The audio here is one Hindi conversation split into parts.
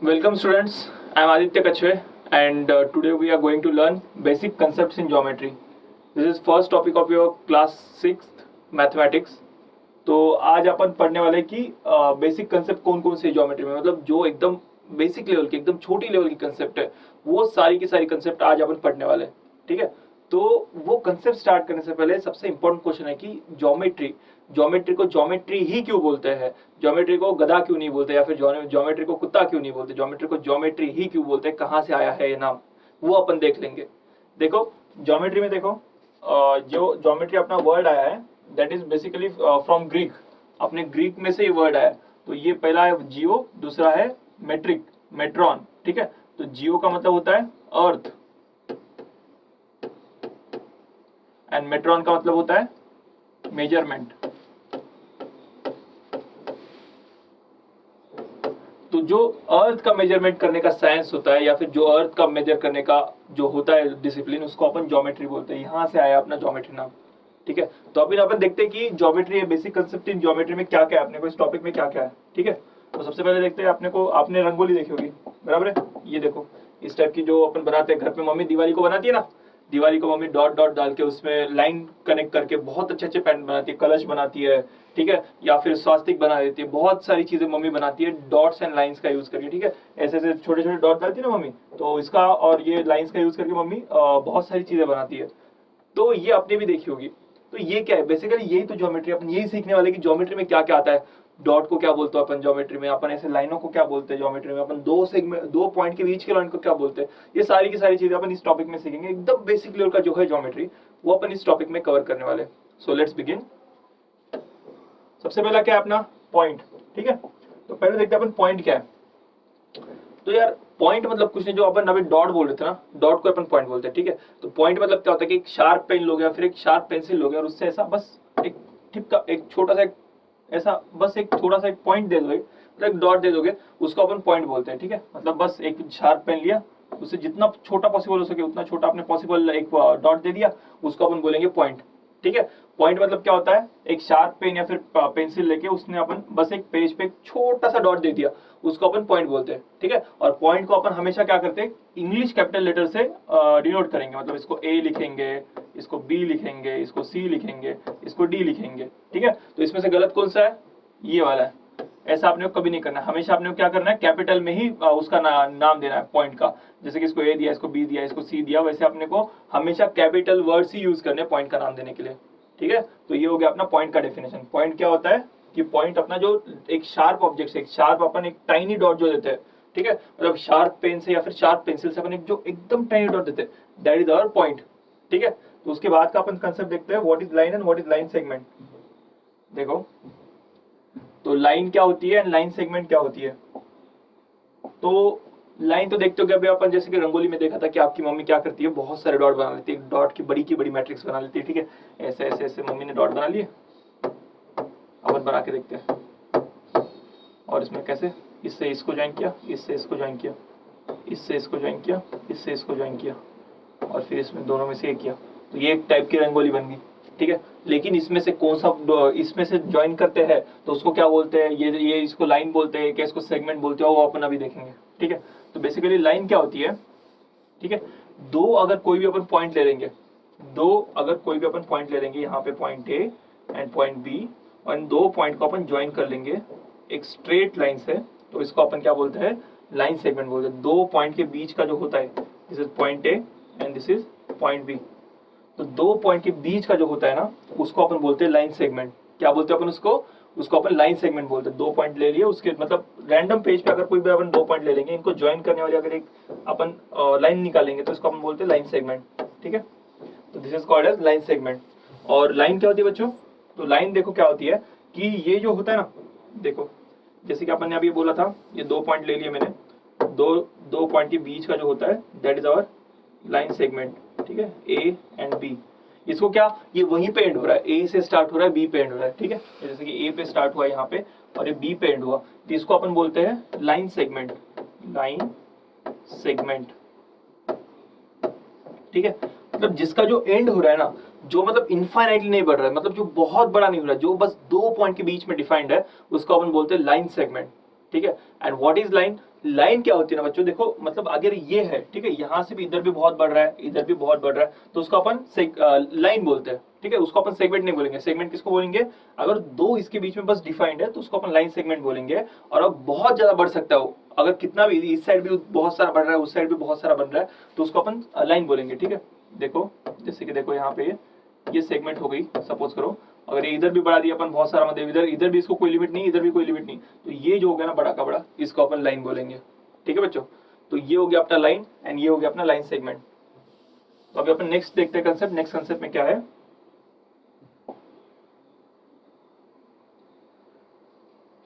Welcome students, I am Aditya Kachwe and today we are going to learn basic concepts in geometry. This is first topic of your class 6th mathematics. तो आज अपन पढ़ने वाले कि बेसिक कंसेप्ट कौन कौन से ज्योमेट्री में, मतलब जो एकदम बेसिक लेवल की, एकदम छोटी लेवल की कंसेप्ट है, वो सारी की सारी कंसेप्ट आज अपन पढ़ने वाले। ठीक है, तो वो कंसेप्ट स्टार्ट करने से पहले सबसे इंपॉर्टेंट क्वेश्चन है कि ज्योमेट्री को ज्योमेट्री ही क्यों बोलते हैं, ज्योमेट्री को गधा क्यों नहीं बोलते, या फिर ज्योमेट्री को कुत्ता क्यों नहीं बोलते, ज्योमेट्री को ज्योमेट्री ही क्यों बोलते हैं, कहाँ से आया है ये नाम, वो अपन देख लेंगे। देखो ज्योमेट्री में देखो, जो ज्योमेट्री अपना वर्ड आया है that is basically from Greek, अपने ग्रीक में से ये वर्ड आया। तो ये पहला है जियो, दूसरा है मेट्रिक, मेट्रॉन। ठीक है, तो जियो का मतलब होता है अर्थ एंड मेट्रॉन का मतलब होता है मेजरमेंट। तो जो अर्थ का मेजरमेंट करने का साइंस होता है, या फिर जो अर्थ का मेजर करने का जो होता है डिसिप्लिन, उसको अपन ज्योमेट्री बोलते हैं। यहाँ से आया अपना ज्योमेट्री नाम। ठीक है, तो अभी अपन देखते हैं कि geometry, basic concept in geometry में क्या क्या है, अपने को इस टॉपिक में क्या क्या है। ठीक है, तो सबसे पहले देखते हैं, आपने रंगोली देखी होगी, बराबर है। ये देखो इस टाइप की जो अपन बनाते हैं घर पे, मम्मी दिवाली को बनाती है ना, दिवाली को मम्मी डॉट डॉट डाल के उसमें लाइन कनेक्ट करके बहुत अच्छे अच्छे पैटर्न बनाती है, कलश बनाती है। ठीक है, या फिर स्वास्तिक बना देती है, बहुत सारी चीजें मम्मी बनाती है डॉट्स एंड लाइंस का यूज करके। ठीक है, ऐसे ऐसे छोटे छोटे डॉट डालती है ना मम्मी, तो इसका और ये लाइंस का यूज करके मम्मी बहुत सारी चीजें बनाती है। तो ये आपने भी देखी होगी। तो ये क्या है, बेसिकली यही तो ज्योमेट्री, अपन यही सीखने वाले कि ज्योमेट्री में क्या क्या आता है। डॉट को क्या बोलते हैं अपन ज्योमेट्री में, अपन ऐसे लाइनों को क्या बोलते हैं ज्योमेट्री में, अपन दो पॉइंट के बीच के लाइन को क्या बोलते हैं। ये सारी की सारी चीजें अपन इस टॉपिक में सीखेंगे। एकदम बेसिक लेवल का जो है ज्योमेट्री, वो अपन इस टॉपिक में कवर करने वाले। So let's begin. सबसे पहला क्या है अपना पॉइंट। ठीक है, तो पहले देखते हैं अपन पॉइंट क्या है। तो यार पॉइंट मतलब कुछ नहीं, जो अपन अभी डॉट बोल रहे थे ना, डॉट को अपन पॉइंट बोलते हैं। ठीक है, तो पॉइंट मतलब क्या होता है कि एक शार्प पेन लोगे या फिर एक शार्प पेंसिल लोगे और उससे ऐसा बस एक टिप का एक छोटा सा ऐसा बस एक थोड़ा सा एक पॉइंट दे दोगे, मतलब एक डॉट दे दोगे, उसको अपन पॉइंट बोलते हैं। ठीक है, मतलब बस एक शार्प पेन लिया, उससे जितना छोटा पॉसिबल हो सके उतना छोटा आपने पॉसिबल एक डॉट दे दिया, उसको अपन बोलेंगे पॉइंट। ठीक है, पॉइंट मतलब क्या होता है, एक शार्प पेन या फिर पेंसिल लेके उसने अपन बस एक पेज पे एक छोटा सा डॉट दे दिया, उसको अपन पॉइंट बोलते हैं। ठीक है, और पॉइंट को अपन हमेशा क्या करते हैं, इंग्लिश कैपिटल लेटर से डिनोट करेंगे, मतलब इसको ए लिखेंगे, इसको बी लिखेंगे, इसको सी लिखेंगे, इसको डी लिखेंगे। ठीक है, तो इसमें से गलत कौन सा है, ये वाला है। ऐसा आपने कभी नहीं करना है, हमेशा आपने क्या करना है, कैपिटल में ही उसका नाम देना है पॉइंट का। जैसे कि इसको ए दिया, इसको बी दिया, इसको सी दिया, वैसे अपने को हमेशा कैपिटल वर्ड्स ही यूज करने पॉइंट का नाम देने के लिए। ठीक है, तो ये हो गया अपना पॉइंट का डेफिनेशन। पॉइंट क्या होता है कि पॉइंट अपना जो एक शार्प ऑब्जेक्ट से, एक शार्प अपन एक टाइनी डॉट जो देते हैं। ठीक है, मतलब शार्प पेन से या फिर शार्प पेंसिल से अपन एक जो एकदम टाइनी डॉट देते हैं, दैट इज आवर पॉइंट। ठीक है, तो उसके बाद का अपन कंसेप्ट देखते हैं, what is line and what is line segment. देखो तो लाइन क्या होती है एंड लाइन सेगमेंट क्या होती है। तो लाइन तो देखते हो कि अभी अपन जैसे कि रंगोली में देखा था कि आपकी मम्मी क्या करती है, बहुत सारे डॉट बना लेती है, डॉट की बड़ी मैट्रिक्स बना लेती है। ठीक है, ऐसे ऐसे ऐसे मम्मी ने डॉट बना लिए, अपन बना के देखते हैं। और इसमें कैसे, इससे इसको ज्वाइन किया, इससे इसको ज्वाइन किया, इससे इसको ज्वाइन किया, इससे इसको ज्वाइन किया, और फिर इसमें दोनों में से एक किया, तो ये एक टाइप की रंगोली बन गई। ठीक है, लेकिन इसमें से कौन सा इसमें से ज्वाइन करते हैं तो उसको क्या बोलते हैं, ये इसको लाइन बोलते हैं, क्या इसको सेगमेंट बोलते हैं, वो अपन अभी देखेंगे। ठीक है, तो बेसिकली लाइन क्या होती है। ठीक है, दो अगर कोई भी अपन पॉइंट ले लेंगे, यहाँ पे point A and point B, और इन दो पॉइंट को अपन ज्वाइन कर लेंगे एक स्ट्रेट लाइन से, तो इसको अपन क्या बोलते हैं, लाइन सेगमेंट बोलते हैं। दो पॉइंट के बीच का जो होता है, this is point A and this is point B, तो दो पॉइंट के बीच का जो होता है ना, उसको अपन बोलते हैं लाइन सेगमेंट। क्या बोलते हैं अपन उसको अपन लाइन सेगमेंट बोलते हैं। दो पॉइंट ले लिए, उसके मतलब रैंडम पेज पे अगर कोई भी अपन दो पॉइंट ले लेंगे, इनको ज्वाइन करने वाली अगर एक अपन लाइन निकालेंगे तो इसको अपन बोलते हैं लाइन सेगमेंट। ठीक है, तो this is called as line segment. और लाइन क्या होती है बच्चों, तो लाइन देखो क्या होती है कि ये जो होता है ना, देखो जैसे कि अपन ने अभी बोला था, ये दो पॉइंट ले लिए मैंने, दो पॉइंट के बीच का जो होता है that is our line segment. ठीक है, ए एंड बी, इसको क्या, ये वहीं पे एंड हो रहा है, ए से स्टार्ट हो रहा है, बी पे एंड हो रहा है। ठीक है, जैसे कि ए पे स्टार्ट हुआ यहाँ पे और ये बी पे एंड हुआ, तो इसको अपन बोलते हैं लाइन सेगमेंट, लाइन सेगमेंट। ठीक है, मतलब जिसका जो एंड हो रहा है ना, जो मतलब इनफाइनाइटली नहीं बढ़ रहा है, मतलब जो बहुत बड़ा नहीं हो रहा है, जो बस दो पॉइंट के बीच में डिफाइंड है, उसको अपन बोलते हैं लाइन सेगमेंट। ठीक है। And what is line? Line क्या होती है ना बच्चों, देखो मतलब अगर ये है, ठीक है, यहाँ से भी इधर भी बहुत बढ़ रहा है, इधर भी बहुत बढ़ रहा है, तो उसको अपन लाइन बोलते हैं, ठीक है, उसको अपन सेगमेंट नहीं बोलेंगे। सेगमेंट किसको बोलेंगे? अगर दो इसके बीच में बस डिफाइंड है तो उसको अपन लाइन सेगमेंट बोलेंगे। और अब बहुत ज्यादा बढ़ सकता है वो, अगर कितना भी इस साइड भी बहुत सारा बढ़ रहा है, उस साइड भी बहुत सारा बढ़ रहा है, तो उसको अपन लाइन बोलेंगे, ठीक है। देखो जैसे कि देखो यहाँ पे ये सेगमेंट हो गई, सपोज करो, अगर ये इधर भी बढ़ा दिया अपन बहुत सारा, मतलब इधर इधर भी इसको कोई लिमिट नहीं, इधर भी कोई लिमिट नहीं, तो ये जो हो गया ना बड़ा का बड़ा, इसको अपन लाइन बोलेंगे, ठीक है बच्चों। तो ये हो गया अपना लाइन एंड ये हो गया अपना लाइन सेगमेंट। तो अभी अपन नेक्स्ट देखते हैं कंसेप्ट। नेक्स्ट कंसेप्ट में क्या है,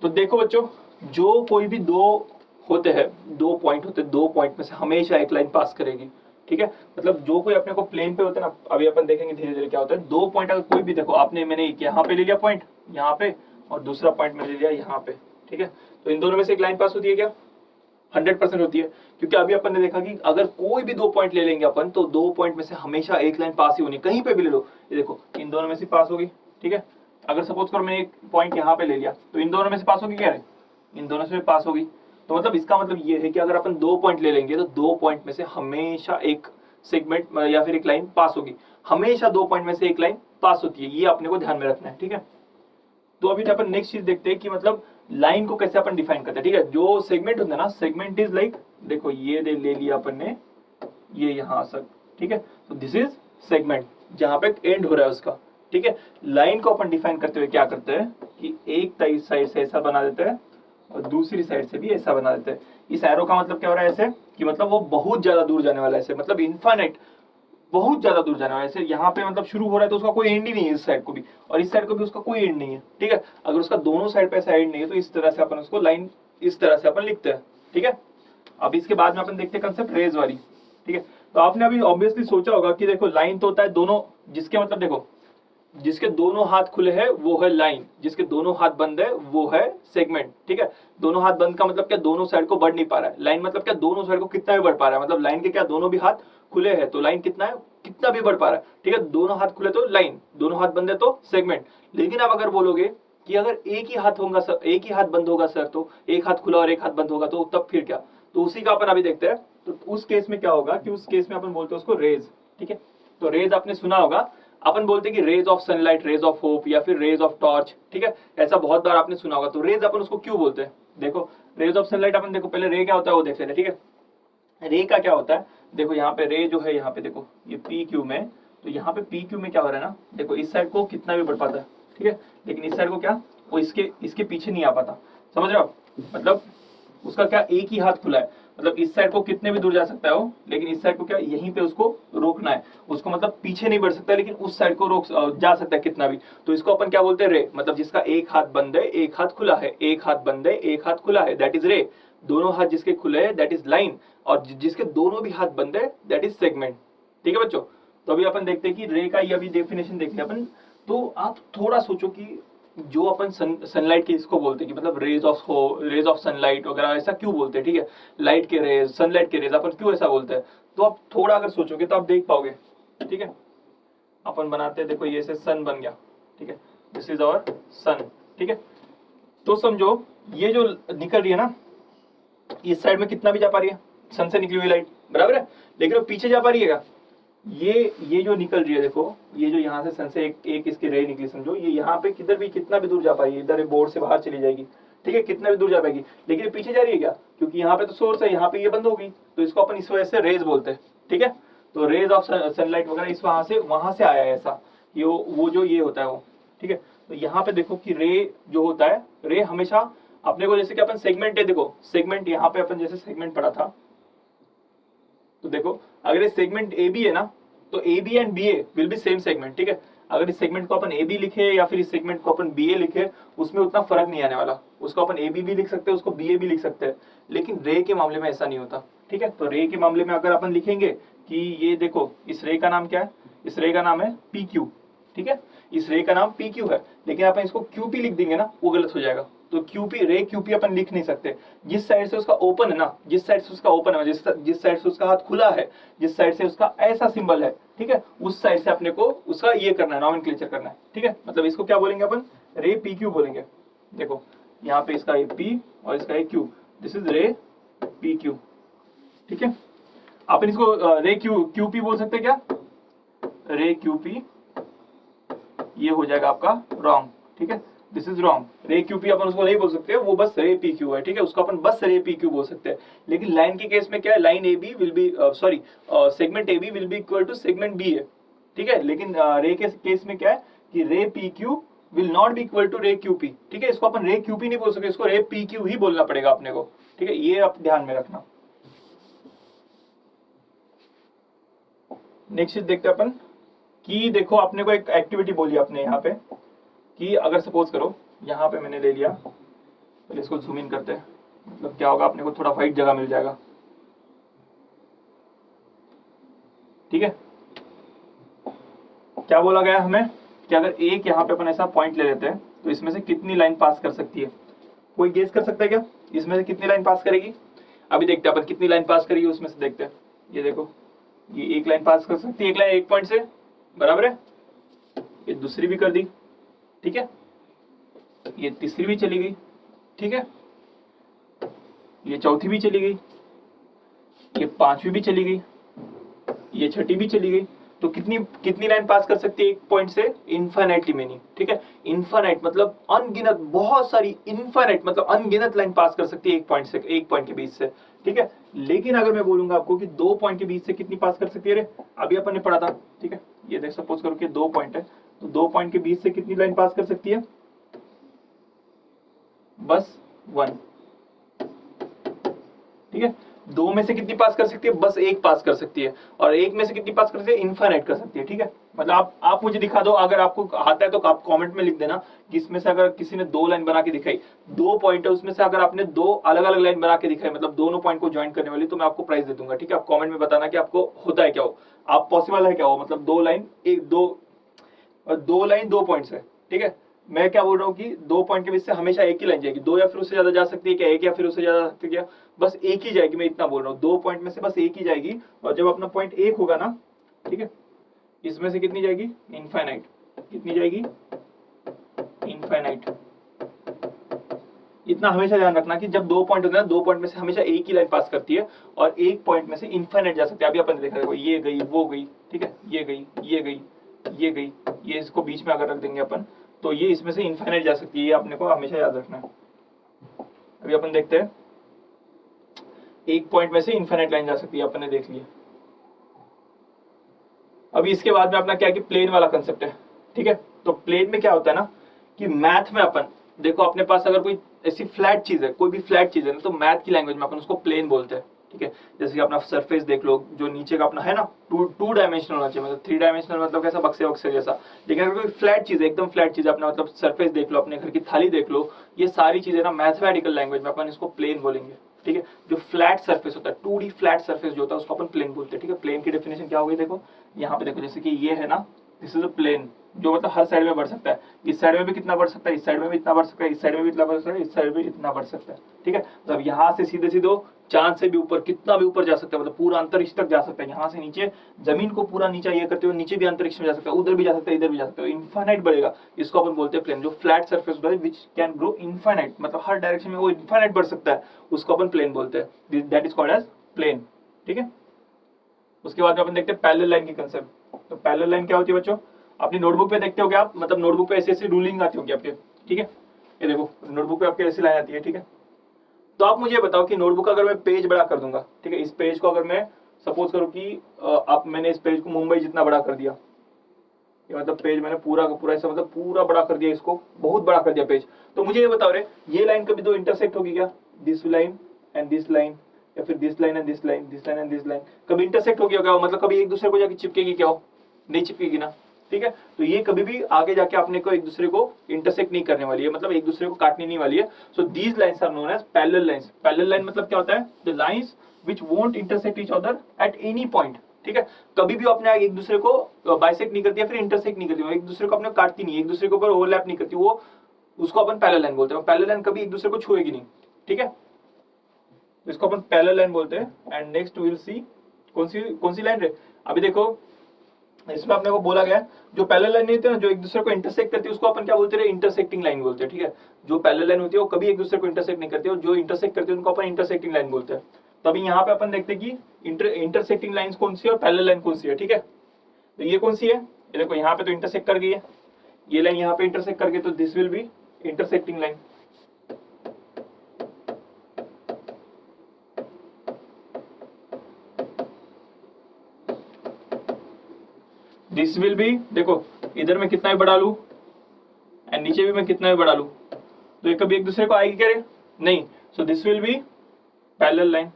तो देखो बच्चों, जो कोई भी दो होते हैं, दो पॉइंट होते हैं, दो पॉइंट में से हमेशा एक लाइन पास करेगी, ठीक है। मतलब जो कोई अपने को प्लेन पे होता है ना, अभी अपन देखेंगे धीरे धीरे क्या होता है। दो पॉइंट अगर कोई भी, देखो आपने, मैंने यहाँ पे ले लिया पॉइंट, यहाँ पे, और दूसरा पॉइंट में ले लिया यहाँ पे, ठीक है, तो इन दोनों में से एक लाइन पास होती है क्या? 100% होती है, क्योंकि अभी अपन ने देखा कि अगर कोई भी दो पॉइंट ले लेंगे अपन, तो दो पॉइंट में से हमेशा एक लाइन पास ही होनी, कहीं पे भी ले लो। ये देखो इन दोनों में से पास होगी, ठीक है। अगर सपोज करो मैंने एक पॉइंट यहाँ पे ले लिया, तो इन दोनों में से पास होगी क्या है? इन दोनों से पास होगी। तो मतलब इसका मतलब ये है कि अगर अपन दो पॉइंट ले लेंगे तो दो पॉइंट में से हमेशा एक सेगमेंट या फिर एक लाइन पास होगी, हमेशा दो पॉइंट में से एक लाइन पास होती है, ये अपने को ध्यान में रखना है, ठीक है। तो अभी अपन नेक्स्ट चीज देखते हैं कि मतलब लाइन को कैसे अपन डिफाइन करते हैं, ठीक है। जो सेगमेंट होता है ना, सेगमेंट इज लाइक, देखो ये ले लिया अपन ने, ये यहाँ तक, ठीक है, तो दिस इज सेगमेंट, जहां पे एंड हो रहा है उसका, ठीक है। लाइन को अपन डिफाइन करते हुए क्या करते हैं कि एक साइड से ऐसा बना देते हैं और दूसरी साइड से भी ऐसा बना देते हैं। इस एरो का मतलब क्या हो रहा है ऐसे, कि मतलब वो बहुत ज्यादा दूर जाने वाला है, ऐसे मतलब इनफाइनाइट, बहुत ज्यादा दूर जाने वाला है। ऐसे यहाँ पे मतलब शुरू हो रहा है तो उसका कोई एंड ही नहीं है, इस साइड को भी और इस साइड को भी उसका कोई एंड नहीं है, ठीक है। अगर उसका दोनों साइड पे ऐसा एंड नहीं है तो इस तरह से अपन उसको लाइन, इस तरह से अपन लिखते हैं, ठीक है। अब इसके बाद में अपन देखते हैं कंसेप्ट रेज वाली, ठीक है। तो आपने अभी ऑब्वियसली सोचा होगा कि देखो लाइन तो होता है दोनों, जिसके मतलब देखो, जिसके दोनों हाथ खुले हैं वो है लाइन, जिसके दोनों हाथ बंद है वो है सेगमेंट, ठीक है। दोनों हाथ बंद का मतलब क्या? दोनों साइड को बढ़ नहीं पा रहा है। लाइन मतलब क्या? दोनों साइड को कितना भी बढ़ पा रहा है, मतलब लाइन के क्या, दोनों भी हाथ खुले हैं तो लाइन कितना है, कितना भी बढ़ पा रहा है, ठीक है। दोनों हाथ खुले तो लाइन, दोनों हाथ बंद है तो सेगमेंट। लेकिन आप अगर बोलोगे कि अगर एक ही हाथ होगा सर, एक ही हाथ बंद होगा सर, तो एक हाथ खुला और एक हाथ बंद होगा तो तब फिर क्या? तो उसी का अपन अभी देखते हैं। तो उस केस में क्या होगा कि उस केस में अपन बोलते हैं उसको रेज, ठीक है। तो रेज आपने सुना होगा, अपन बोलते हैं कि rays of sunlight, rays of hope या फिर रेज ऑफ टॉर्च, ठीक है। ऐसा बहुत बार आपने सुना होगा। तो रेज अपन उसको क्यों बोलते हैं? देखो रेज ऑफ सनलाइट अपन, देखो पहले रे क्या होता है वो देख लेते हैं, ठीक है। रे का क्या होता है, देखो यहाँ पे रे जो है, यहाँ पे देखो ये पी क्यू में, तो यहाँ पे पी क्यू में क्या हो रहा है ना, देखो इस साइड को कितना भी बढ़ पाता है, ठीक है, लेकिन इस साइड को क्या, वो इसके पीछे नहीं आ पाता, समझ रहे हो आप? मतलब उसका क्या, एक ही हाथ खुला है, मतलब इस साइड को कितने भी दूर जा सकता है वो, लेकिन इस साइड को क्या, यहीं पे उसको रोकना है, उसको मतलब पीछे नहीं बढ़ सकता, लेकिन उस साइड को रोक जा सकता है कितना भी। तो इसको अपन क्या बोलते हैं? रे, मतलब जिसका एक हाथ बंद है एक हाथ खुला है, एक हाथ बंद है एक हाथ खुला है, दैट इज रे। दोनों हाथ जिसके खुले हैं दैट इज लाइन, और जिसके दोनों भी हाथ बंद है दैट इज सेगमेंट, ठीक है बच्चों। तो अभी अपन देखते हैं कि रे का ये अभी डेफिनेशन देख लिया अपन। तो आप थोड़ा सोचो कि जो अपन सनलाइट के इसको बोलते हैं कि मतलब रेज ऑफ सनलाइट वगैरह, ऐसा क्यों बोलते हैं, ठीक है। लाइट के रेज, सनलाइट के रेज अपन क्यों ऐसा बोलते हैं, तो आप थोड़ा अगर सोचोगे तो आप देख पाओगे, ठीक है। अपन बनाते हैं, देखो ये से सन बन गया, ठीक है, दिस इज आवर सन, ठीक है। तो समझो ये जो निकल रही है ना, इस साइड में कितना भी जा पा रही है, सन से निकली हुई लाइट, बराबर है, लेकिन वो पीछे जा पा रही है क्या? ये जो निकल रही है, देखो ये जो यहाँ से सन से एक इसकी रे निकली, समझो ये यहाँ पे किधर भी कितना भी दूर जा पाएगी, इधर बोर्ड से बाहर चली जाएगी, ठीक है, कितना भी दूर जा पाएगी, लेकिन ये पीछे जा रही है क्या? क्योंकि यहाँ पे तो सोर्स है, यहाँ पे ये बंद होगी, तो इसको अपन इस वजह से रेज बोलते हैं, ठीक है। तो रेज ऑफ सनलाइट वगैरह इस वहां से आया है ऐसा, ये वो जो ये होता है वो, ठीक है। तो यहाँ पे देखो कि रे जो होता है, रे हमेशा अपने को, जैसे कि अपन सेगमेंट है, देखो सेगमेंट यहाँ पे अपन जैसे सेगमेंट पढ़ा था, तो देखो अगर ये सेगमेंट ए बी है ना, तो A B and B A will be same segment, ठीक है। अगर इस सेगमेंट को अपन ए बी लिखे या फिर इस सेगमेंट को अपन बी ए लिखे, उसमें उतना फर्क नहीं आने वाला, उसको अपन ए बी भी लिख सकते हैं, उसको बी ए भी लिख सकते हैं, लेकिन रे के मामले में ऐसा नहीं होता, ठीक है। तो रे के मामले में अगर अपन लिखेंगे कि ये देखो इस रे का नाम क्या है, इस रे का नाम है पी क्यू, ठीक है, इस रे का नाम पी क्यू है, लेकिन अपन इसको क्यू पी लिख देंगे ना, वो गलत हो जाएगा। तो क्यूपी, रे क्यूपी अपन लिख नहीं सकते। जिस साइड से उसका ओपन है ना, जिस साइड से उसका ओपन है, जिस साइड से उसका हाथ खुला है, जिस साइड से उसका ऐसा सिंबल है, ठीक है, उस साइड से अपने को उसका ये करना है, नॉमेनक्लेचर करना है, ठीक है। मतलब इसको क्या बोलेंगे अपन? रे पी क्यू बोलेंगे। देखो यहाँ पे इसका है P और इसका है Q, दिस इज रे PQ, ठीक है। अपन इसको रे QP बोल सकते हैं क्या, रे QP, ये हो जाएगा आपका रॉन्ग, ठीक है, दिस इज रॉन्ग। रे QP अपन उसको नहीं बोल सकते, वो बस रे PQ है, ठीक है, उसको अपन बस रे PQ बोल सकते हैं। लेकिन लाइन के केस में क्या है, line AB will be sorry segment AB will be equal to segment B है, ठीक है। लेकिन रे के केस में क्या है कि ray PQ will not be equal to ray QP, ठीक है। इसको अपन रे QP नहीं बोल सकते, इसको रे PQ ही बोलना पड़ेगा अपने को, ठीक है, ये आप ध्यान में रखना। नेक्स्ट चीज देखते हैं अपन कि देखो आपने को एक एक्टिविटी बोली आपने यहाँ पे कि अगर सपोज करो यहाँ पे मैंने ले लिया, पहले इसको जूम इन करते हैं, मतलब क्या होगा, अपने को थोड़ा वाइट जगह मिल जाएगा, ठीक है। क्या बोला गया हमें कि अगर एक यहाँ पे अपन ऐसा पॉइंट ले लेते हैं तो इसमें से कितनी लाइन पास कर सकती है, कोई गेस कर सकता है क्या, इसमें से कितनी लाइन पास करेगी। अभी देखते हैं अपन कितनी लाइन पास करेगी, उसमें से देखते हैं। ये देखो, ये एक लाइन पास कर सकती है, एक लाइन एक पॉइंट से, बराबर है, ये दूसरी भी कर दी, ठीक है, ये तीसरी भी चली गई, ठीक है, ये चौथी भी चली गई, ये पांचवी भी चली गई, ये छठी भी चली गई। तो कितनी कितनी लाइन पास कर सकती है एक पॉइंट से, इनफाइनाइटली मेनी, ठीक है। इनफाइनाइट मतलब अनगिनत, बहुत सारी, इनफाइनाइट मतलब अनगिनत लाइन पास कर सकती है एक पॉइंट से, एक पॉइंट के बीच से, ठीक है। लेकिन अगर मैं बोलूंगा आपको कि दो पॉइंट के बीच से कितनी पास कर सकती है, रे अभी अपन ने पढ़ा था, ठीक है, ये देख सपोज करो कि दो पॉइंट है, तो दो पॉइंट के बीच से कितनी लाइन पास कर सकती है, बस 1, ठीक है। दो में से कितनी पास कर सकती है, बस एक पास कर सकती है, और एक में से कितनी पास कर सकती है, इनफाइनाइट कर सकती है, ठीक है। मतलब आप मुझे दिखा दो, अगर आपको आता है तो आप कमेंट में लिख देना कि इसमें से अगर किसी ने दो लाइन बना के दिखाई, दो पॉइंट है उसमें से अगर आपने दो अलग अलग लाइन बना के दिखाई, मतलब दोनों पॉइंट को ज्वाइन करने वाली, तो मैं आपको प्राइस दे दूंगा, ठीक है। आप कमेंट में बताना कि आपको होता है क्या हो, आप पॉसिबल है क्या हो, मतलब दो लाइन एक दो लाइन दो पॉइंट्स है, ठीक है। मैं क्या बोल रहा हूँ कि दो पॉइंट के बीच से हमेशा एक ही लाइन जाएगी, दो या फिर उससे ज्यादा जा सकती है क्या, एक या फिर उससे ज्यादा जा सकती है क्या, बस एक ही जाएगी, मैं इतना बोल रहा हूँ, दो पॉइंट में से बस एक ही जाएगी। और जब अपना पॉइंट एक होगा ना, ठीक है, इसमें से कितनी जाएगी, इनफाइनाइट, कितनी जाएगी, इनफाइनाइट। इतना हमेशा ध्यान रखना कि जब दो पॉइंट होते हैं, दो पॉइंट में से हमेशा एक ही लाइन पास करती है, और एक पॉइंट में से इनफाइनाइट जा सकती है। अभी अपन देखा, देखो ये गई वो गई, ठीक है, ये गई ये गई ये गई, ये इसको बीच में अगर रख देंगे अपन, तो ये इसमें से इनफाइनाइट जा सकती है, ये अपने को हमेशा याद रखना है। अभी अपन देखते हैं, एक पॉइंट में से इनफाइनाइट लाइन जा सकती है, अपन ने देख लिया। अभी इसके बाद में अपना क्या है कि प्लेन वाला कंसेप्ट है, ठीक है। तो प्लेन में क्या होता है ना कि मैथ में अपन देखो, अपने पास अगर कोई ऐसी फ्लैट चीज है, कोई भी फ्लैट चीज है ना, तो मैथ की लैंग्वेज में अपन उसको प्लेन बोलते हैं, ठीक है। जैसे कि अपना सरफेस देख लो, जो नीचे का अपना है ना, टू डायमेंशनल होना चाहिए, मतलब थ्री डायमेंशनल मतलब कैसा, बक्से बक्से जैसा। लेकिन अगर कोई फ्लैट चीज है, एकदम फ्लैट चीज है अपना, मतलब सरफेस देख लो, अपने घर की थाली देख लो, ये सारी चीजें ना मैथमेटिकल लैंग्वेज में अपन इसको प्लेन बोलेंगे, ठीक है। जो फ्लैट सरफेस होता है, 2D फ्लैट सरफेस जो होता है, उसको अपन प्लेन बोलते हैं, ठीक है। प्लेन की डेफिनेशन क्या होगी, देखो यहाँ पे देखो, जैसे कि ये है ना, दिस इज अ प्लेन, जो मतलब हर साइड में बढ़ सकता है, इस साइड में भी कितना बढ़ सकता है, इस साइड में भी इतना बढ़ सकता है, इस साइड में भी इतना बढ़ सकता है, इस साइड में इतना बढ़ सकता है, ठीक है। मतलब यहाँ से सीधे सीधे चांद से भी ऊपर, कितना भी ऊपर जा सकता है, मतलब पूरा अंतरिक्ष तक जा सकता है, यहाँ से नीचे जमीन को पूरा नीचा ये करते हुए नीचे भी अंतरिक्ष में जा सकता है, उधर भी जा सकता है, इधर भी जा सकता है, इनफाइनाइट बढ़ेगा। इसको अपन बोलते हैं प्लेन। जो फ्लैट सरफेस होता है विच कैन ग्रो इनफाइनाइट, मतलब हर डायरेक्शन में वो इनफाइनाइट बढ़ सकता है, उसको अपन प्लेन बोलते हैं, that is called as plane, ठीक है। उसके बाद में अपन देखते हैं पैरेलल लाइन की कंसेप्ट। तो पैरेलल लाइन क्या होती है बच्चों, अपनी नोटबुक पे देखते हो क्या आप, मतलब नोटबुक पे ऐसी ऐसी रूलिंग आती होगी आपके, ठीक है। ये देखो नोटबुक पे आपके ऐसी लाइन आती है, ठीक है। तो आप मुझे बताओ कि नोटबुक अगर मैं पेज बड़ा कर दूंगा, ठीक है, इस पेज को अगर मैं सपोज करूँ कि आप मैंने इस पेज को मुंबई जितना बड़ा कर दिया, ये मतलब पेज मैंने पूरा का पूरा ऐसा मतलब पूरा बड़ा कर दिया, इसको बहुत बड़ा कर दिया पेज, तो मुझे ये बताओ रे, ये लाइन कभी दो इंटरसेक्ट होगी क्या, this line and this line, या फिर this line and this line, this line and this line, कभी इंटरसेक्ट होगी क्या, मतलब कभी एक दूसरे को जाके चिपकेगी क्या हो, नहीं चिपकेगी ना, ठीक है। तो ये कभी भी आगे जाके अपने को एक दूसरे को इंटरसेक्ट नहीं करने वाली है, मतलब एक दूसरे को काटने नहीं वाली है। So these lines are known as parallel lines. Parallel line मतलब क्या होता है, the lines which won't intersect each other at any point, ठीक है। कभी भी अपने एक दूसरे को बाइसेक्ट नहीं करती है, फिर इंटरसेक्ट नहीं करती, एक दूसरे को अपने काटती नहीं, एक दूसरे के ऊपर ओवरलैप नहीं करती, वो उसको अपन पैरेलल लाइन बोलते हैं। पैरेलल लाइन कभी एक दूसरे को छुएगी नहीं, ठीक है, इसको अपन पैरेलल लाइन बोलते हैं। एंड नेक्स्ट विल सी कौन सी लाइन रे, अभी देखो इसमें अपने को बोला गया है जो पैरेलल लाइन होती है ना, जो एक दूसरे को इंटरसेक्ट करती है, उसको अपन क्या बोलते हैं, इंटरसेक्टिंग लाइन बोलते हैं, ठीक है। जो पैरेलल लाइन होती है वो कभी एक दूसरे को इंटरसेक्ट नहीं करती है, और जो इंटरसेक्ट करती है उनको अपन इंटरसेक्टिंग लाइन बोलते हैं। तो अभी यहाँ पे अपन देखते हैं कि इंटरसेक्टिंग लाइन कौन सी है और पैरेलल लाइन कौन सी है, ठीक है। तो ये कौन सी है, ये देखो यहाँ पे तो इंटरसेक्ट कर गई है, ये लाइन यहाँ पे इंटरसेक्ट करके, तो this will be intersecting line. This will be, देखो इधर मैं कितना भी बढ़ा लू एंड नीचे भी मैं कितना भी बढ़ा लू, तो ये कभी एक दूसरे को आएगी क्या रे, नहीं। So this will be parallel line.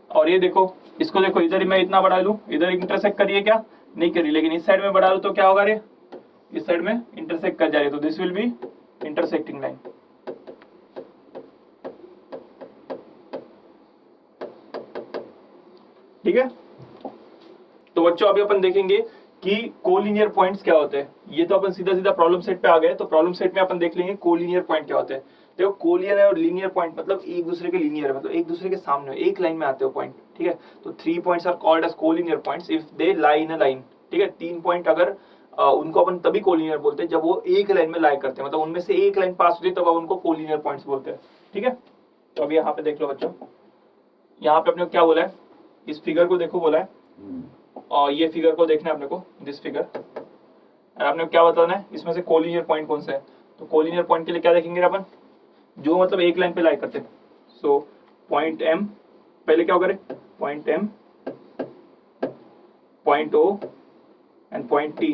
और ये देखो, इसको देखो, इधर मैं इतना बढ़ा लू, इधर इंटरसेक्ट करिए क्या, नहीं करी, लेकिन इस साइड में बढ़ा लू तो क्या होगा रे, इस साइड में इंटरसेक्ट कर जा रही है, तो this will be intersecting line. ठीक है। तो बच्चों अभी अपन देखेंगे कि कोलिनियर पॉइंट्स क्या होते हैं। ये तो अपन सीधा सीधा प्रॉब्लम सेट पे आ गए, तो प्रॉब्लम सेट में अपन देख लेंगे कोलिनियर पॉइंट क्या होते हैं। देखो कोलिनियर और लीनियर पॉइंट मतलब एक दूसरे के लीनियर है, मतलब एक दूसरे के सामने एक लाइन में आते हो पॉइंट, ठीक है। तो 3 points are called as collinear points if they lie in a line, ठीक है। 3 पॉइंट अगर उनको अपन तभी कोलिनियर बोलते हैं जब वो एक लाइन में लाई करते हैं, मतलब उनमें से एक लाइन पास होती है तब आप उनको कोलिनियर पॉइंट्स बोलते हैं, ठीक है। तो अभी यहाँ पे देख लो बच्चों, यहाँ पे अपने को क्या बोला है, इस फिगर को देखो बोला है, और ये फिगर को देखना है अपने को, दिस फिगर, आपने क्या बताना है इसमें से कोलिनियर पॉइंट कौन सा है। तो कोलिनियर पॉइंट के लिए क्या देखेंगे अपन, जो मतलब एक लाइन पे लाई करते हैं। सो पॉइंट एम, पहले क्या होगा ray, point M, point O and point T.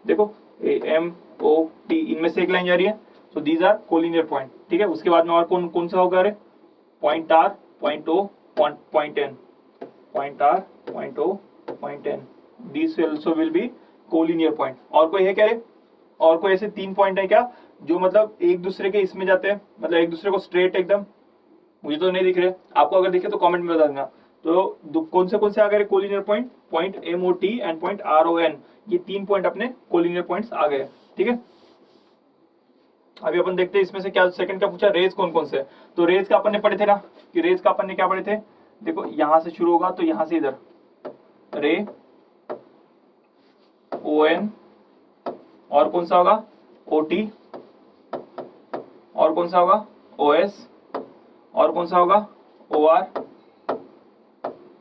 देखो ए एम ओ टी, इनमें से एक लाइन जा रही है, so these are collinear point, ठीक है। उसके बाद में और कौन कौन सा होगा ray, point R, point O, point N, point R, point O, point N, this also will be collinear point. और कोई है क्या रे, और कोई ऐसे 3 पॉइंट है क्या जो मतलब एक दूसरे के इसमें जाते हैं, मतलब एक दूसरे को स्ट्रेट एकदम, मुझे तो नहीं दिख रहे, आपको अगर दिखे तो कमेंट में बता देना। तो कौन से आ गए collinear point, point M O T and point R O N, ये 3 पॉइंट अपने कोलिनियर पॉइंट्स आ गए, ठीक है। अभी अपन देखते हैं इसमें से क्या सेकंड क्या पूछा, रेज कौन कौन से है। तो रेज का अपन ने पढ़े थे ना, कि रेज का अपन ने क्या पढ़े थे, देखो यहां से शुरू होगा तो यहां से इधर रे ओ एन, और कौन सा होगा ओ टी, और कौन सा होगा ओ एस, और कौन सा होगा ओ आर,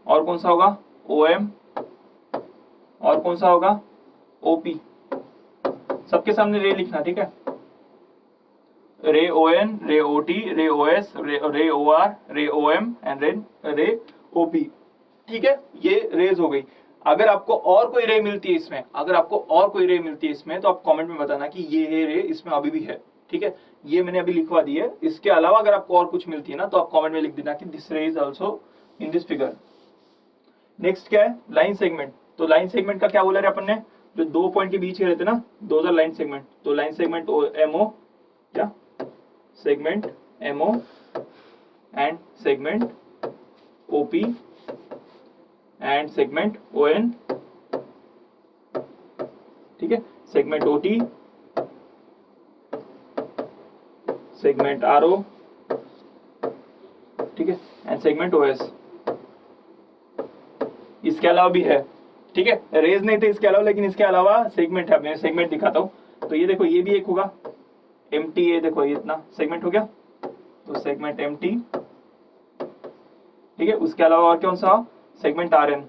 और कौन सा होगा ओ एम, और कौन सा होगा ओ पी। सबके सामने रे लिखना, ठीक है। रे ओ एन, रे ओ टी, रे ओ एस, रे ओ आर, रे ओ एम एंड रे ओ पी, ठीक है। ये रेज हो गई। अगर आपको और कोई रे मिलती है इसमें, अगर आपको और कोई रे मिलती है इसमें, तो आप कमेंट में बताना कि ये है रे, इसमें अभी भी है, ठीक है। ये मैंने अभी लिखवा दी है। इसके अलावा अगर आपको और कुछ मिलती है ना, तो आप कमेंट में लिख देना कि दिस रे is also in this figure. Next क्या है, लाइन सेगमेंट। तो लाइन सेगमेंट का क्या बोला है अपन ने, जो 2 पॉइंट के बीच के रहते ना, दोज आर लाइन सेगमेंट। तो लाइन सेगमेंट एमओ, क्या segment MO and segment OP and segment O N, ठीक है। Segment O T, segment R O, ठीक है, एंड सेगमेंट ओ एस। इसके अलावा भी है, ठीक है। रेज नहीं थे इसके अलावा, लेकिन इसके अलावा सेगमेंट है। मैं सेगमेंट दिखाता हूं। तो ये देखो, ये भी एक होगा एम टी, ये देखो ये इतना सेगमेंट हो गया, तो सेगमेंट एम टी, ठीक है। उसके अलावा और कौन सा, segment R N,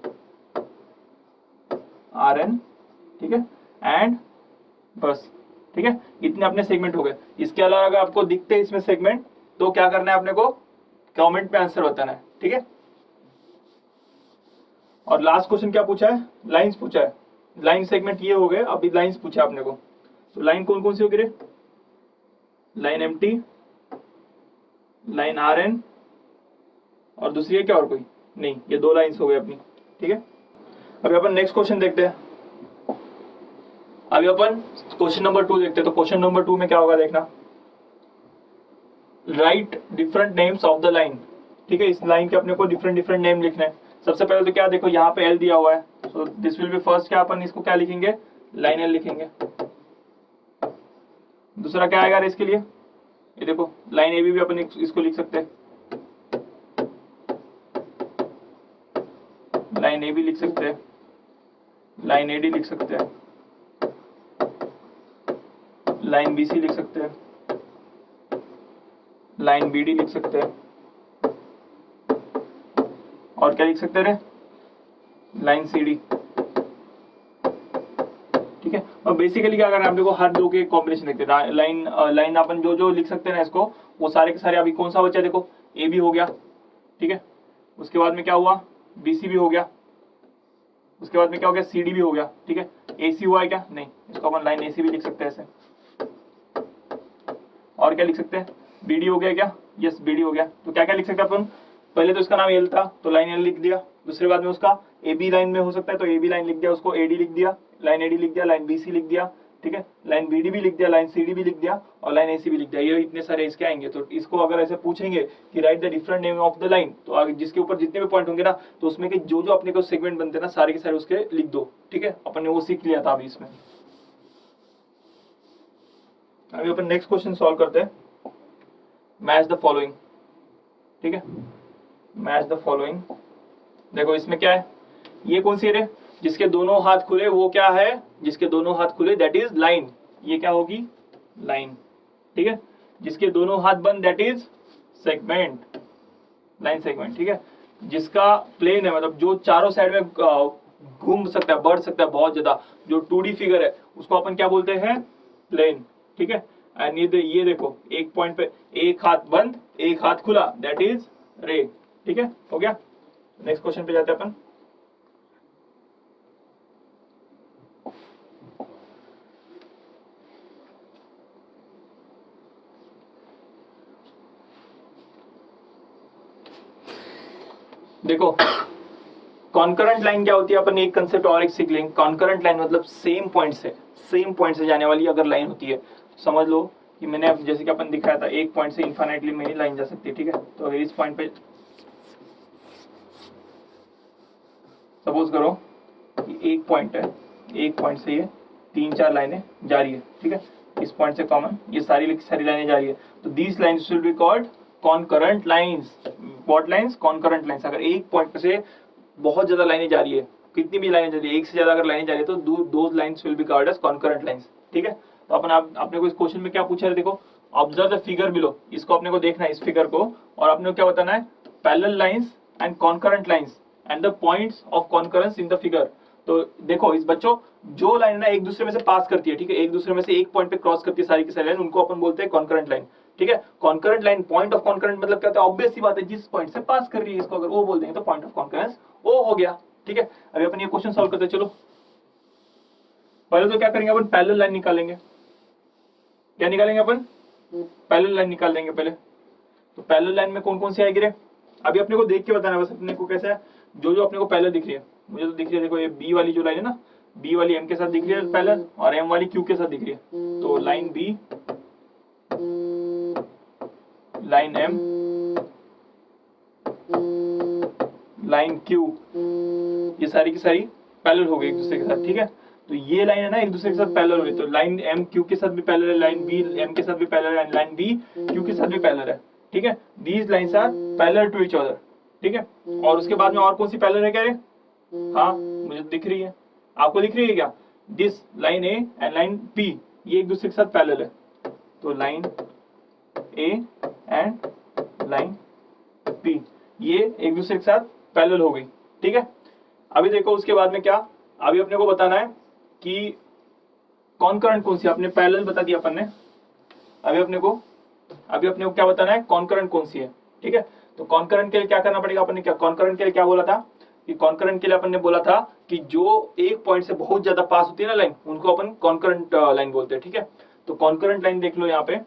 R N, ठीक है, एंड बस, ठीक है। इतने अपने सेगमेंट हो गए। इसके अलावा अगर आपको दिखते हैं इसमें सेगमेंट, तो क्या करना है अपने को, कमेंट में आंसर बताना है, ठीक है। और लास्ट क्वेश्चन क्या पूछा है, लाइंस पूछा है। लाइन सेगमेंट ये हो गए, अभी लाइंस पूछा अपने को। तो लाइन कौन कौन सी होगी ray, line M T, line R N, और दूसरी है क्या और कोई नहीं, ये 2 लाइंस हो गए अपनी, ठीक है। अभी अपन नेक्स्ट क्वेश्चन देखते हैं। अभी अपन क्वेश्चन नंबर 2 देखते हैं। तो क्वेश्चन नंबर 2 में क्या होगा देखना, right different names of the line, ठीक है। इस लाइन के अपने को डिफरेंट नेम लिखना है। सबसे पहले तो क्या देखो, यहाँ पे एल दिया हुआ है, so this will be first, क्या अपन इसको क्या लिखेंगे, लाइन एल लिखेंगे। दूसरा क्या आएगा इसके लिए, ये देखो लाइन ए बी भी अपन इसको लिख सकते हैं, लाइन ए भी लिख सकते हैं, लाइन ए डी लिख सकते हैं, लाइन बी सी लिख सकते हैं, लाइन बी डी लिख सकते हैं, और क्या लिख सकते हैं, लाइन सी डी। ठीक है, और बेसिकली क्या करना है, आप देखो हर दो के कॉम्बिनेशन लिखते हैं। लाइन अपन जो जो लिख सकते हैं ना इसको, वो सारे के सारे। अभी कौन सा बचा, देखो ए भी हो गया, ठीक है, उसके बाद में क्या हुआ, बी सी भी हो गया, उसके बाद में क्या हो गया, सी डी भी हो गया। ठीक है, ए सी हुआ है क्या, नहीं, इसको अपन लाइन ए सी भी लिख सकते हैं ऐसे। और क्या लिख सकते हैं, बी डी हो गया क्या, यस बी डी हो गया। तो क्या क्या लिख सकते हैं अपन, पहले तो इसका नाम एल था तो लाइन एल लिख दिया, दूसरे बाद में उसका ए बी लाइन में हो सकता है तो ए बी लाइन लिख दिया, उसको ए डी लिख दिया, लाइन ए डी लिख दिया, लाइन बी सी लिख दिया, ठीक है, लाइन बी डी भी लिख दिया, लाइन सी डी भी लिख दिया, और लाइन ए सी भी लिख दिया। ये इतने सारे इसके आएंगे। तो इसको अगर ऐसे पूछेंगे कि right the different name of the line, तो आगे जिसके ऊपर जितने भी पॉइंट होंगे ना, तो उसमें के जो जो अपने को सेगमेंट बनते हैं ना, सारे के सारे उसके लिख दो। ठीक है, अपन ने वो सीख लिया था अभी इसमें। अभी अपन नेक्स्ट क्वेश्चन सॉल्व करते हैं। Match the following. ठीक है, मैच द फॉलोइंग। देखो इसमें क्या है, ये कौन सी है, जिसके दोनों हाथ खुले वो क्या है, जिसके दोनों हाथ खुले दैट इज लाइन, ये क्या होगी, लाइन। ठीक है, जिसके दोनों हाथ बंद that is segment, line segment. ठीक है, जिसका प्लेन है, मतलब जो चारों साइड में घूम सकता है, बढ़ सकता है बहुत ज्यादा, जो 2D फिगर है, उसको अपन क्या बोलते हैं, प्लेन। ठीक है, एंड ये देखो एक पॉइंट पे एक हाथ बंद एक हाथ खुला दैट इज रे। ठीक है, हो गया। नेक्स्ट क्वेश्चन पे जाते हैं अपन। देखो कॉन्करेंट लाइन क्या होती है, अपन एक कंसेप्ट और एक सीख लेंगे। कॉन्करेंट लाइन मतलब सेम पॉइंट से जाने वाली अगर लाइन होती है, समझ लो कि मैंने अब जैसे कि अपन दिखाया था, एक पॉइंट से इनफाइनाइटली मेरी लाइन जा सकती है। ठीक है, तो अगर इस पॉइंट पे सपोज करो कि एक पॉइंट है, एक पॉइंट से ये 3-4 लाइनें जा रही है। ठीक है, इस पॉइंट से कॉमन ये सारी लाइनें जा रही है, तो these lines will be called concurrent lines. What lines, concurrent lines. अगर एक पॉइंट से बहुत ज्यादा लाइनें जा रही है, कितनी भी लाइनें जा रही है, एक से ज्यादा अगर लाइनें जा रही है, तो those lines will be called as concurrent lines. ठीक है, तो अपन आपने को इस क्वेश्चन में क्या पूछा है, देखो ऑब्जर्व द फिगर बिलो, इसको अपने को देखना है इस फिगर को, और आपने को क्या बताना है, parallel lines and concurrent lines and the points of concurrence in the figure. तो देखो इस बच्चों, जो लाइन ना एक दूसरे में से पास करती है, ठीक है, एक दूसरे में से एक पॉइंट पे क्रॉस करती है सारी की सारी लाइन, उनको अपन बोलते हैं कॉन्करेंट लाइन। ठीक है, concurrent line, point of concurrent मतलब क्या होता है, ऑब्वियस सी बात है, जिस पॉइंट से पास कर रही है, इसको अगर वो बोल देंगे तो पॉइंट ऑफ कॉन्करेंस वो हो गया। ठीक है, अभी अपन ये क्वेश्चन सॉल्व करते हैं। चलो पहले तो क्या करेंगे, अपन पैरेलल लाइन निकालेंगे। क्या निकालेंगे अपन, पैरेलल लाइन निकाल देंगे पहले। तो पैरेलल लाइन में कौन कौन सी आएगी रे, अभी अपने को देख के बताना है बस अपने को कैसा है, जो जो अपने को पैरेलल दिख रही है। मुझे तो दिख रही है, देखो ये बी वाली जो लाइन है ना, बी वाली एम के साथ दिख रही है पैरेलल, और एम वाली क्यू के साथ दिख रही है। तो line B, line M, line Q, ये सारी की सारी पैरेलल हो गई एक दूसरे के साथ। ठीक है, तो ये लाइन है ना एक दूसरे के साथ पैरेलल हो गई, तो लाइन एम क्यू के साथ भी पैरेलल है, लाइन बी एम के साथ भी पैरेलल है, लाइन बी क्यू के साथ भी पैरेलल है। ठीक है, these lines are parallel to each other. ठीक है, और उसके बाद में और कौन सी पैरेलल है, कह रहे, हाँ मुझे दिख रही है, आपको दिख रही है क्या, this line A and line P, ये एक दूसरे के साथ पैरेलल है। तो line A and line P ये एक दूसरे के साथ पैरेलल हो गई। ठीक है, अभी देखो उसके बाद में क्या, अभी अपने को बताना है कि कॉन्करेंट कौन सी, आपने पैरेलल बता दिया अपन ने, अभी अपने को क्या बताना है, कॉन्करेंट कौन सी है। ठीक है, तो कॉन्करेंट के लिए क्या करना पड़ेगा, अपन ने क्या कॉन्करेंट के लिए क्या बोला था, कि कॉन्करेंट के लिए अपन ने बोला था कि जो एक पॉइंट से बहुत ज्यादा पास होती है ना लाइन, उनको अपन कॉन्करेंट लाइन बोलते हैं। ठीक है, तो कॉन्करेंट लाइन देख लो यहाँ पे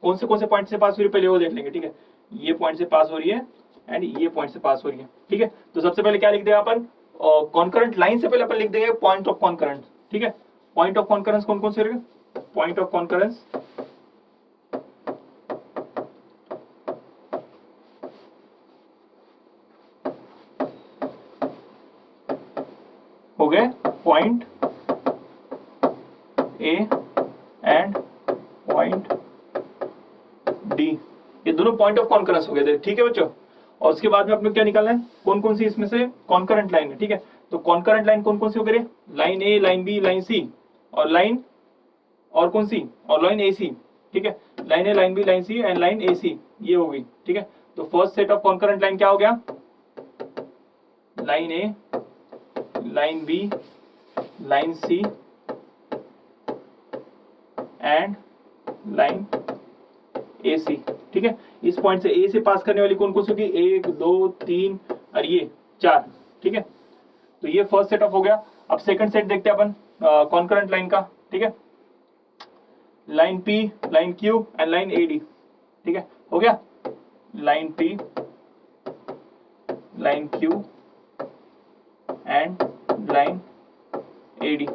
कौन से पॉइंट से पास हो रही है, पहले वो देख लेंगे। ठीक है, ये पॉइंट से पास हो रही है एंड ये पॉइंट से पास हो रही है। ठीक है, तो सबसे पहले क्या लिख देगा अपन, कॉन्करेंट लाइन से पहले अपन लिख देंगे पॉइंट ऑफ कॉन्करेंस। ठीक है, पॉइंट ऑफ कॉन्करेंस कौन कौन से रहेंगे, पॉइंट ऑफ कॉन्करेंस हो गए point A and point D, ये दोनों पॉइंट ऑफ कॉन्करेंस हो गए थे। ठीक है बच्चों, और उसके बाद में अपने क्या निकालना है, कौन कौन सी इसमें से कॉन्करेंट लाइन है, ठीक है। तो कॉन्करेंट लाइन कौन कौन सी हो गई, line A, line B, line सी, और लाइन और कौन सी, और लाइन ए सी, ठीक है। Line A, line B, line C and line A C, ये हो गई, ठीक है। तो first set of concurrent line क्या हो गया, line A, line B, line C and line A C, ठीक है। इस पॉइंट से ए से पास करने वाली कौन कौन सी होगी, 1 2 3 और ये 4, ठीक है। तो ये फर्स्ट सेट ऑफ हो गया। अब सेकंड सेट देखते हैं अपन कॉन्करेंट लाइन का, ठीक है। Line P, line Q and line A D, ठीक है, हो गया। Line P, line Q and line A D,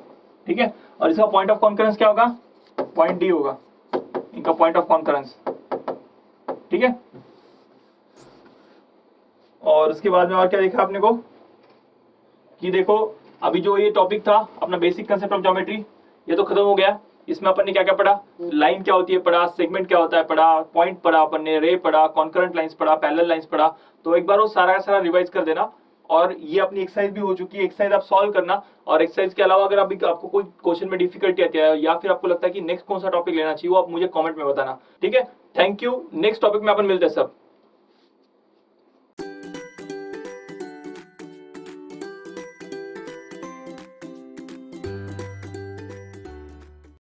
ठीक है। और इसका पॉइंट ऑफ कॉन्करेंस क्या होगा, पॉइंट डी होगा इनका पॉइंट ऑफ कॉन्करेंस, ठीक है। और उसके बाद में और क्या देखा आपने को, कि देखो अभी जो ये टॉपिक था अपना बेसिक कंसेप्ट ऑफ ज्योमेट्री, ये तो खत्म हो गया। इसमें अपन ने क्या क्या पढ़ा, लाइन क्या होती है पढ़ा, सेगमेंट क्या होता है पढ़ा, पॉइंट पढ़ा अपन ने, रे पढ़ा, कॉन्करेंट लाइंस पढ़ा, पैरेलल लाइंस पढ़ा। तो एक बार वो सारा का सारा रिवाइज कर देना। और ये अपनी एक्सरसाइज भी हो चुकी है, एक्सरसाइज आप सॉल्व करना। और एक्सरसाइज के अलावा अगर अभी आपको कोई क्वेश्चन में डिफिकल्टी आती है या फिर आपको लगता है कि नेक्स्ट कौन सा टॉपिक लेना चाहिए, वो आप मुझे कमेंट में बताना, ठीक है। Thank you. नेक्स्ट टॉपिक में अपन मिलते हैं सब।